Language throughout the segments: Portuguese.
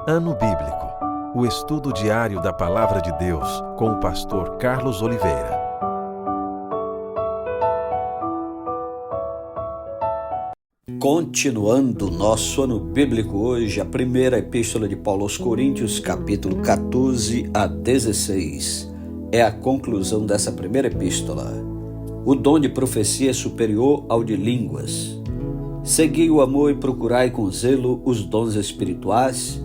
Ano Bíblico, o estudo diário da Palavra de Deus com o pastor Carlos Oliveira. Continuando nosso ano bíblico hoje, a primeira epístola de Paulo aos Coríntios, capítulo 14 a 16. É a conclusão dessa primeira epístola. O dom de profecia é superior ao de línguas. Segui o amor e procurai com zelo os dons espirituais,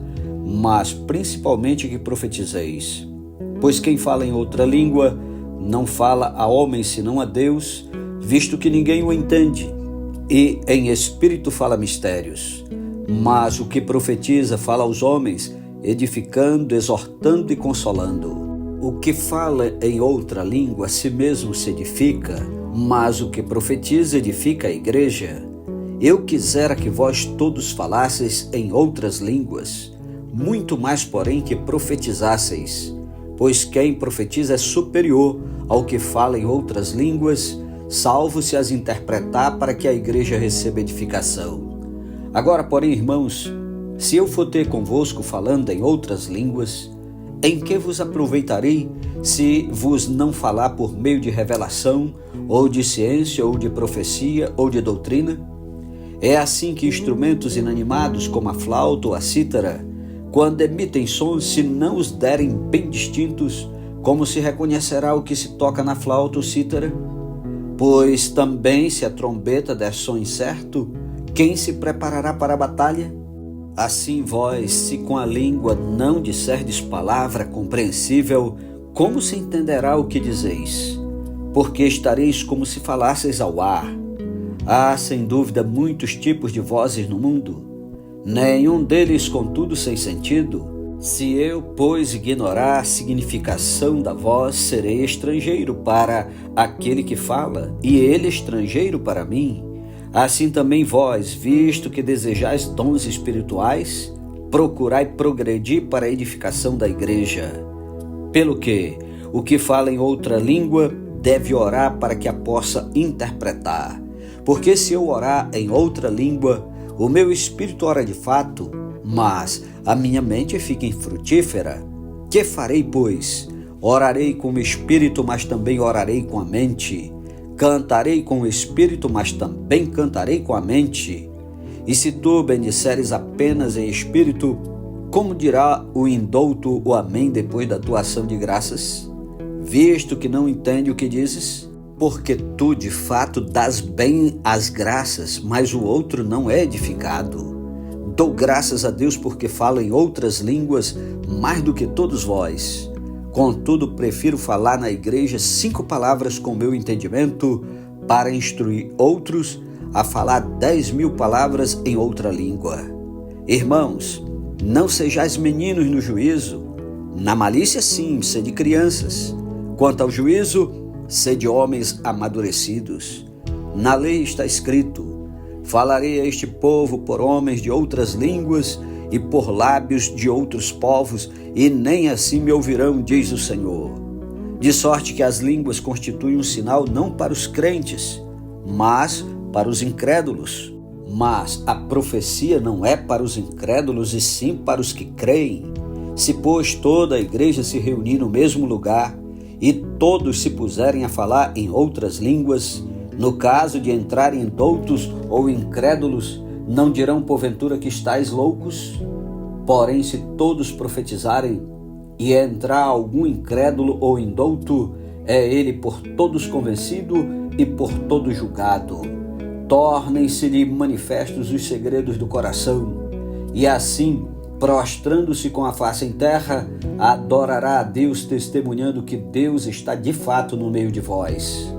mas principalmente que profetizeis. Pois quem fala em outra língua não fala a homem senão a Deus, visto que ninguém o entende, e em espírito fala mistérios. Mas o que profetiza fala aos homens, edificando, exortando e consolando. O que fala em outra língua a si mesmo se edifica, mas o que profetiza edifica a igreja. Eu quisera que vós todos falasseis em outras línguas, muito mais porém que profetizasseis, pois quem profetiza é superior ao que fala em outras línguas, salvo se as interpretar para que a igreja receba edificação. Agora, porém, irmãos, se eu for ter convosco falando em outras línguas, em que vos aproveitarei se vos não falar por meio de revelação, ou de ciência, ou de profecia, ou de doutrina? É assim que instrumentos inanimados como a flauta ou a cítara, quando emitem sons, se não os derem bem distintos, como se reconhecerá o que se toca na flauta ou cítara? Pois também se a trombeta der som incerto, quem se preparará para a batalha? Assim vós, se com a língua não disserdes palavra compreensível, como se entenderá o que dizeis? Porque estareis como se falasseis ao ar. Há, sem dúvida, muitos tipos de vozes no mundo, nenhum deles, contudo, sem sentido. Se eu, pois, ignorar a significação da voz, serei estrangeiro para aquele que fala, e ele estrangeiro para mim. Assim também vós, visto que desejais dons espirituais, procurai progredir para a edificação da igreja. Pelo que, o que fala em outra língua deve orar para que a possa interpretar. Porque se eu orar em outra língua, o meu espírito ora de fato, mas a minha mente fica infrutífera. Que farei, pois? Orarei com o espírito, mas também orarei com a mente. Cantarei com o espírito, mas também cantarei com a mente. E se tu bendisseres apenas em espírito, como dirá o indouto o amém depois da tua ação de graças? Visto que não entende o que dizes? Porque tu, de fato, dás bem as graças, mas o outro não é edificado. Dou graças a Deus porque falo em outras línguas mais do que todos vós. Contudo, prefiro falar na igreja 5 palavras com meu entendimento para instruir outros a falar 10.000 palavras em outra língua. Irmãos, não sejais meninos no juízo. Na malícia, sim, sede crianças. Quanto ao juízo, sede homens amadurecidos. Na lei está escrito: falarei a este povo por homens de outras línguas e por lábios de outros povos, e nem assim me ouvirão, diz o Senhor. De sorte que as línguas constituem um sinal não para os crentes, mas para os incrédulos. Mas a profecia não é para os incrédulos, e sim para os que creem. Se, pois, toda a igreja se reunir no mesmo lugar, e todos se puserem a falar em outras línguas, no caso de entrarem indoutos ou incrédulos, não dirão porventura que estáis loucos? Porém, se todos profetizarem e entrar algum incrédulo ou indouto, é ele por todos convencido e por todos julgado. Tornem-se-lhe manifestos os segredos do coração, e assim, prostrando-se com a face em terra, adorará a Deus, testemunhando que Deus está de fato no meio de vós.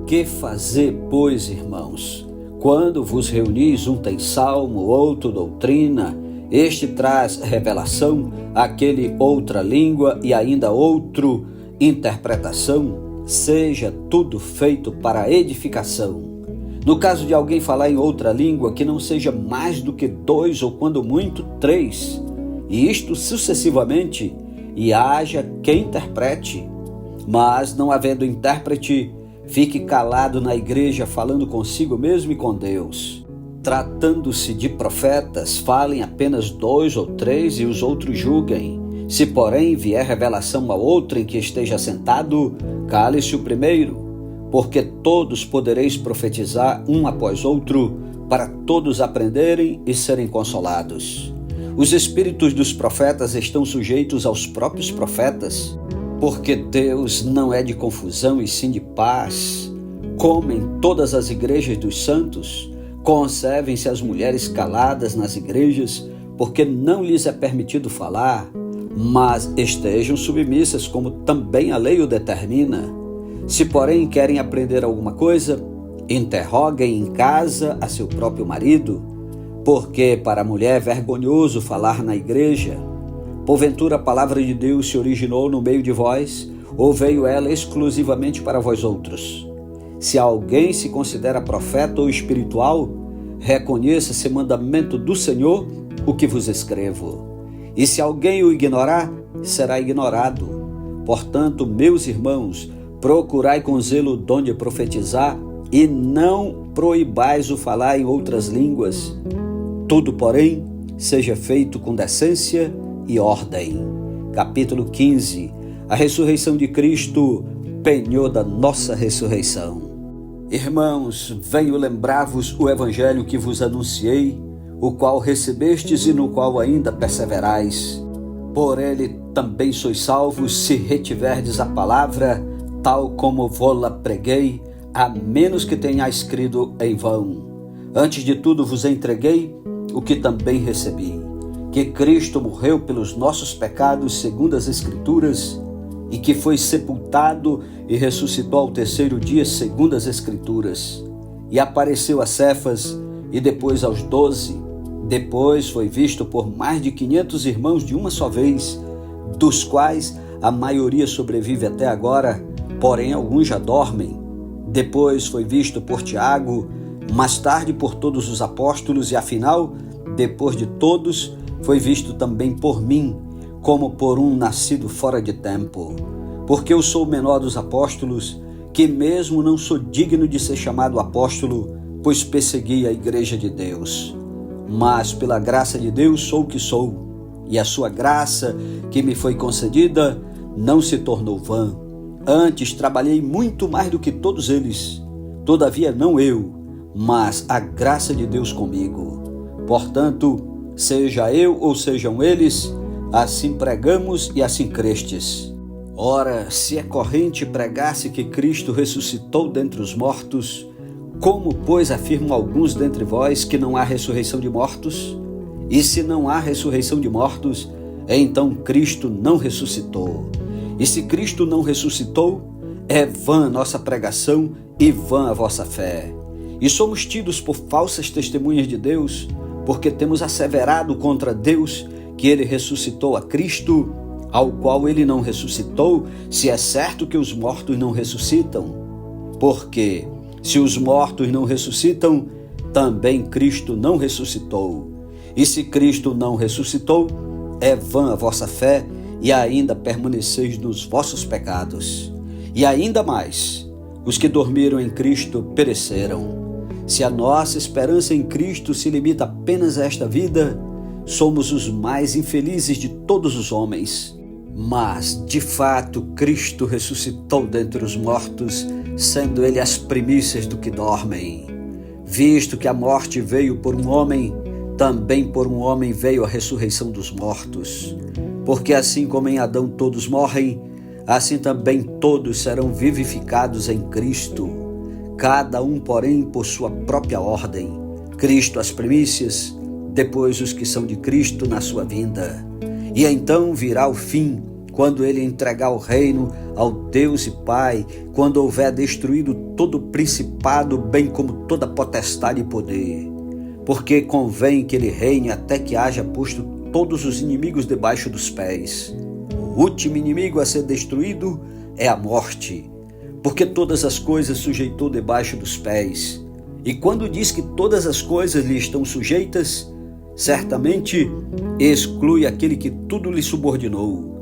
Que fazer, pois, irmãos? Quando vos reunis, um tem salmo, outro doutrina, este traz revelação, aquele outra língua e ainda outro interpretação. Seja tudo feito para edificação. No caso de alguém falar em outra língua, que não seja mais do que 2 ou quando muito 3, e isto sucessivamente, e haja quem interprete. Mas não havendo intérprete, fique calado na igreja, falando consigo mesmo e com Deus. Tratando-se de profetas, falem apenas 2 ou 3 e os outros julguem. Se, porém, vier revelação a outro em que esteja sentado, cale-se o primeiro, porque todos podereis profetizar um após outro, para todos aprenderem e serem consolados. Os espíritos dos profetas estão sujeitos aos próprios profetas, porque Deus não é de confusão e sim de paz. Como em todas as igrejas dos santos, conservem-se as mulheres caladas nas igrejas, porque não lhes é permitido falar, mas estejam submissas, como também a lei o determina. Se, porém, querem aprender alguma coisa, interroguem em casa a seu próprio marido, porque para a mulher é vergonhoso falar na igreja. Porventura a palavra de Deus se originou no meio de vós, ou veio ela exclusivamente para vós outros? Se alguém se considera profeta ou espiritual, reconheça esse mandamento do Senhor, o que vos escrevo. E se alguém o ignorar, será ignorado. Portanto, meus irmãos, procurai com zelo o dom de profetizar e não proibais o falar em outras línguas. Tudo, porém, seja feito com decência e ordem. Capítulo 15. A ressurreição de Cristo, penhor da nossa ressurreição. Irmãos, venho lembrar-vos o evangelho que vos anunciei, o qual recebestes e no qual ainda perseverais. Por ele também sois salvos, se retiverdes a palavra, tal como vô-la preguei, a menos que tenhais crido em vão. Antes de tudo vos entreguei o que também recebi, que Cristo morreu pelos nossos pecados segundo as Escrituras, e que foi sepultado e ressuscitou ao terceiro dia segundo as Escrituras, e apareceu a Cefas e depois aos 12. Depois foi visto por mais de 500 irmãos de uma só vez, dos quais a maioria sobrevive até agora, porém alguns já dormem. Depois foi visto por Tiago, mais tarde por todos os apóstolos, e afinal, depois de todos, foi visto também por mim, como por um nascido fora de tempo. Porque eu sou o menor dos apóstolos, que mesmo não sou digno de ser chamado apóstolo, pois persegui a igreja de Deus. Mas pela graça de Deus sou o que sou, e a sua graça que me foi concedida não se tornou vã. Antes trabalhei muito mais do que todos eles, todavia não eu, mas a graça de Deus comigo. Portanto, seja eu ou sejam eles, assim pregamos e assim crestes. Ora, se é corrente pregar-se que Cristo ressuscitou dentre os mortos, como, pois, afirmam alguns dentre vós que não há ressurreição de mortos? E se não há ressurreição de mortos, então Cristo não ressuscitou. E se Cristo não ressuscitou, é vã a nossa pregação e vã a vossa fé. E somos tidos por falsas testemunhas de Deus, porque temos asseverado contra Deus que ele ressuscitou a Cristo, ao qual ele não ressuscitou, se é certo que os mortos não ressuscitam. Porque, se os mortos não ressuscitam, também Cristo não ressuscitou. E se Cristo não ressuscitou, é vã a vossa fé e ainda permaneceis nos vossos pecados. E ainda mais, os que dormiram em Cristo pereceram. Se a nossa esperança em Cristo se limita apenas a esta vida, somos os mais infelizes de todos os homens. Mas, de fato, Cristo ressuscitou dentre os mortos, sendo ele as primícias do que dormem. Visto que a morte veio por um homem, também por um homem veio a ressurreição dos mortos. Porque assim como em Adão todos morrem, assim também todos serão vivificados em Cristo. Cada um, porém, por sua própria ordem. Cristo as primícias, depois os que são de Cristo na sua vinda. E então virá o fim, quando ele entregar o reino ao Deus e Pai, quando houver destruído todo o principado, bem como toda potestade e poder. Porque convém que ele reine até que haja posto todos os inimigos debaixo dos pés. O último inimigo a ser destruído é a morte, porque todas as coisas sujeitou debaixo dos pés. E quando diz que todas as coisas lhe estão sujeitas, certamente exclui aquele que tudo lhe subordinou.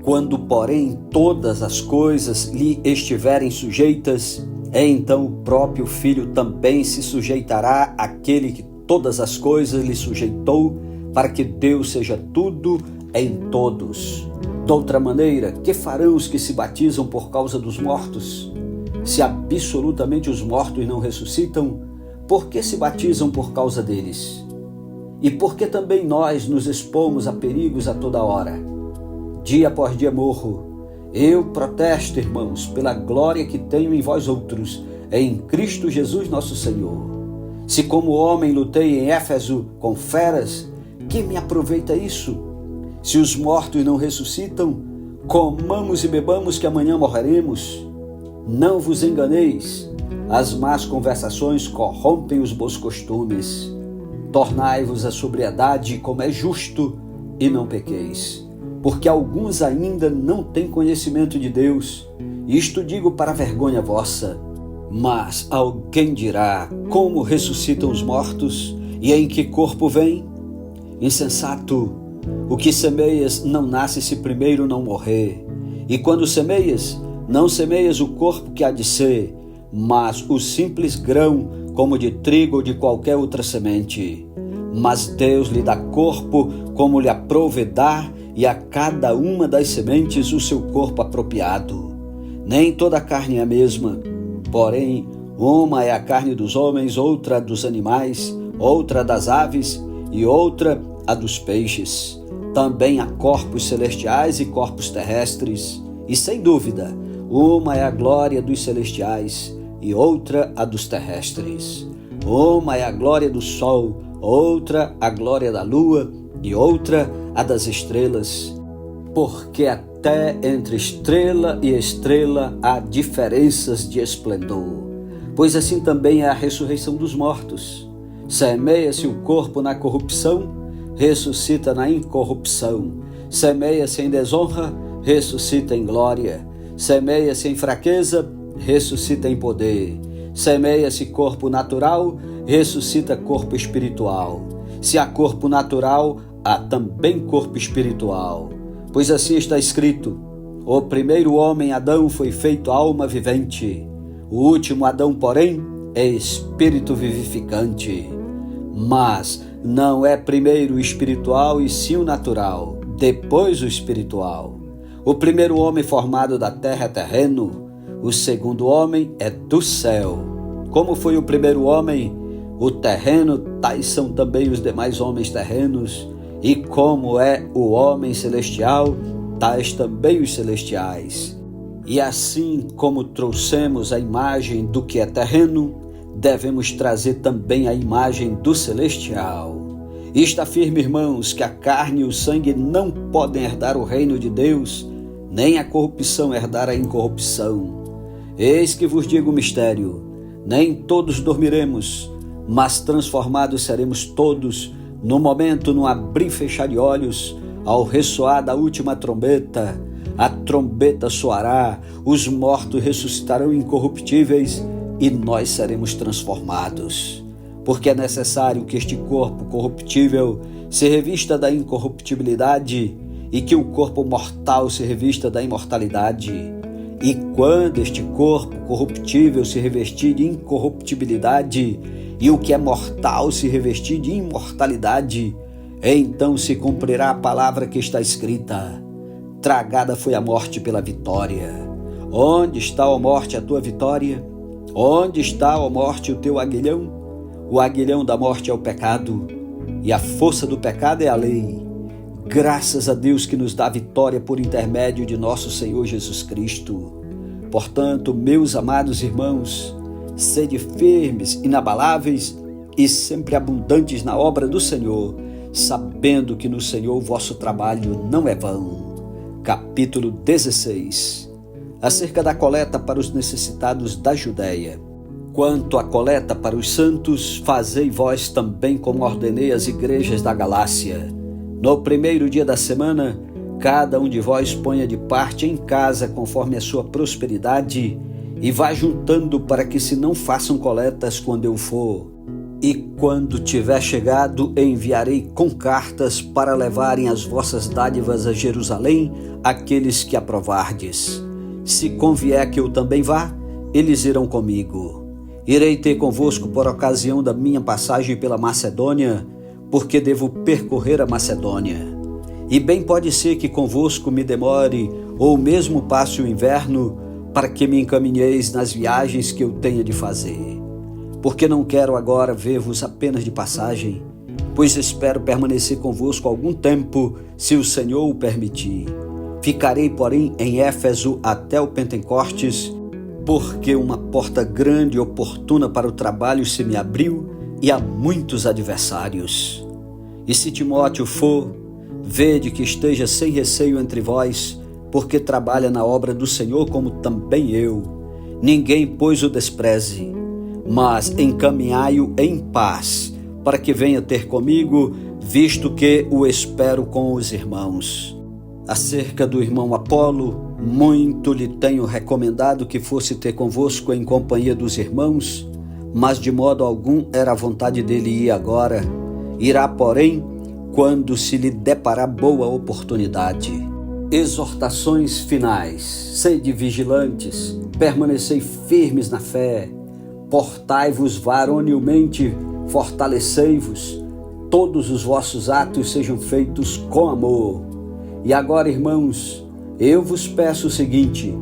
Quando, porém, todas as coisas lhe estiverem sujeitas, então o próprio Filho também se sujeitará àquele que todas as coisas lhe sujeitou, para que Deus seja tudo em todos. De outra maneira, que farão os que se batizam por causa dos mortos? Se absolutamente os mortos não ressuscitam, por que se batizam por causa deles? E por que também nós nos expomos a perigos a toda hora? Dia após dia morro. Eu protesto, irmãos, pela glória que tenho em vós outros, em Cristo Jesus nosso Senhor. Se como homem lutei em Éfeso com feras, que me aproveita isso? Se os mortos não ressuscitam, comamos e bebamos que amanhã morreremos. Não vos enganeis, as más conversações corrompem os bons costumes. Tornai-vos a sobriedade como é justo e não pequeis, porque alguns ainda não têm conhecimento de Deus. Isto digo para vergonha vossa. Mas alguém dirá: como ressuscitam os mortos e em que corpo vêm? Insensato, o que semeias não nasce se primeiro não morrer. E quando semeias, não semeias o corpo que há de ser, mas o simples grão, como de trigo ou de qualquer outra semente. Mas Deus lhe dá corpo como lhe aprouver dar, e a cada uma das sementes o seu corpo apropriado. Nem toda a carne é a mesma, porém, uma é a carne dos homens, outra a dos animais, outra a das aves e outra a dos peixes. Também há corpos celestiais e corpos terrestres, e sem dúvida, uma é a glória dos celestiais e outra a dos terrestres. Uma é a glória do sol, outra a glória da lua e outra a das estrelas. Porque até entre estrela e estrela há diferenças de esplendor. Pois assim também é a ressurreição dos mortos. Semeia-se o corpo na corrupção, ressuscita na incorrupção. Semeia-se em desonra, ressuscita em glória. Semeia-se em fraqueza, ressuscita em poder. Semeia-se corpo natural, ressuscita corpo espiritual. Se há corpo natural, há também corpo espiritual. Pois assim está escrito: o primeiro homem, Adão, foi feito alma vivente. O último Adão, porém, é espírito vivificante. Mas não é primeiro o espiritual e sim o natural, depois o espiritual. O primeiro homem formado da terra é terreno, o segundo homem é do céu. Como foi o primeiro homem, o terreno, tais são também os demais homens terrenos. E como é o homem celestial, tais também os celestiais. E assim como trouxemos a imagem do que é terreno, devemos trazer também a imagem do celestial. E está firme, irmãos, que a carne e o sangue não podem herdar o reino de Deus, nem a corrupção herdar a incorrupção. Eis que vos digo o mistério: nem todos dormiremos, mas transformados seremos todos, no momento, no abrir e fechar de olhos, ao ressoar da última trombeta. A trombeta soará, os mortos ressuscitarão incorruptíveis e nós seremos transformados. Porque é necessário que este corpo corruptível se revista da incorruptibilidade e que o corpo mortal se revista da imortalidade. E quando este corpo corruptível se revestir de incorruptibilidade e o que é mortal se revestir de imortalidade, então se cumprirá a palavra que está escrita: tragada foi a morte pela vitória. Onde está, ó morte, a tua vitória? Onde está, ó morte, o teu aguilhão? O aguilhão da morte é o pecado, e a força do pecado é a lei. Graças a Deus que nos dá a vitória por intermédio de nosso Senhor Jesus Cristo. Portanto, meus amados irmãos, sede firmes, inabaláveis e sempre abundantes na obra do Senhor, sabendo que no Senhor o vosso trabalho não é vão. Capítulo 16. Acerca da coleta para os necessitados da Judéia. Quanto à coleta para os santos, fazei vós também como ordenei às igrejas da Galácia. No primeiro dia da semana, cada um de vós ponha de parte em casa conforme a sua prosperidade e vá juntando para que se não façam coletas quando eu for. E quando tiver chegado, enviarei com cartas para levarem as vossas dádivas a Jerusalém aqueles que aprovardes. Se convier que eu também vá, eles irão comigo. Irei ter convosco por ocasião da minha passagem pela Macedônia, porque devo percorrer a Macedônia. E bem pode ser que convosco me demore, ou mesmo passe o inverno, para que me encaminheis nas viagens que eu tenha de fazer. Porque não quero agora ver-vos apenas de passagem, pois espero permanecer convosco algum tempo, se o Senhor o permitir. Ficarei, porém, em Éfeso até o Pentecostes, porque uma porta grande e oportuna para o trabalho se me abriu e há muitos adversários. E se Timóteo for, vede que esteja sem receio entre vós, porque trabalha na obra do Senhor como também eu. Ninguém, pois, o despreze, mas encaminhai-o em paz, para que venha ter comigo, visto que o espero com os irmãos. Acerca do irmão Apolo, muito lhe tenho recomendado que fosse ter convosco em companhia dos irmãos, mas de modo algum era a vontade dele ir agora. Irá, porém, quando se lhe deparar boa oportunidade. Exortações finais. Sede vigilantes, permanecei firmes na fé, portai-vos varonilmente, fortalecei-vos, todos os vossos atos sejam feitos com amor. E agora, irmãos, eu vos peço o seguinte: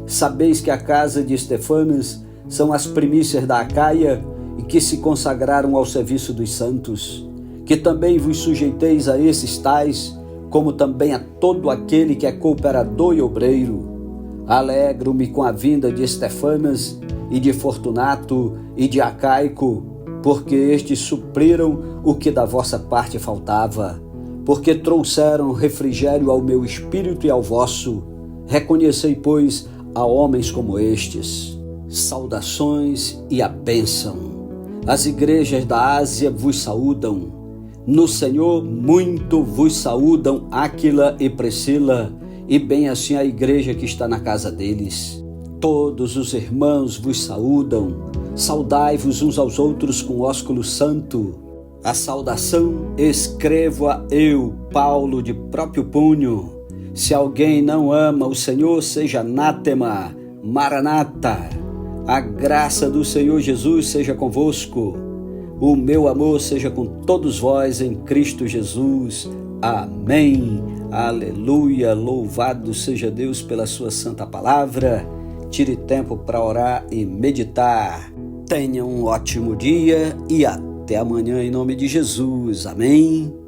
sabeis que a casa de Estefanas são as primícias da Acaia e que se consagraram ao serviço dos santos, que também vos sujeiteis a esses tais, como também a todo aquele que é cooperador e obreiro. Alegro-me com a vinda de Estefanas e de Fortunato e de Acaico, porque estes supriram o que da vossa parte faltava, porque trouxeram refrigério ao meu espírito e ao vosso. Reconhecei, pois, a homens como estes. Saudações e a bênção. As igrejas da Ásia vos saúdam. No Senhor muito vos saúdam Áquila e Priscila, e bem assim a igreja que está na casa deles. Todos os irmãos vos saúdam. Saudai-vos uns aos outros com ósculo santo. A saudação escrevo-a eu, Paulo, de próprio punho. Se alguém não ama o Senhor, seja anátema. Maranata. A graça do Senhor Jesus seja convosco. O meu amor seja com todos vós em Cristo Jesus. Amém. Aleluia. Louvado seja Deus pela sua santa palavra. Tire tempo para orar e meditar. Tenha um ótimo dia e até amanhã em nome de Jesus. Amém.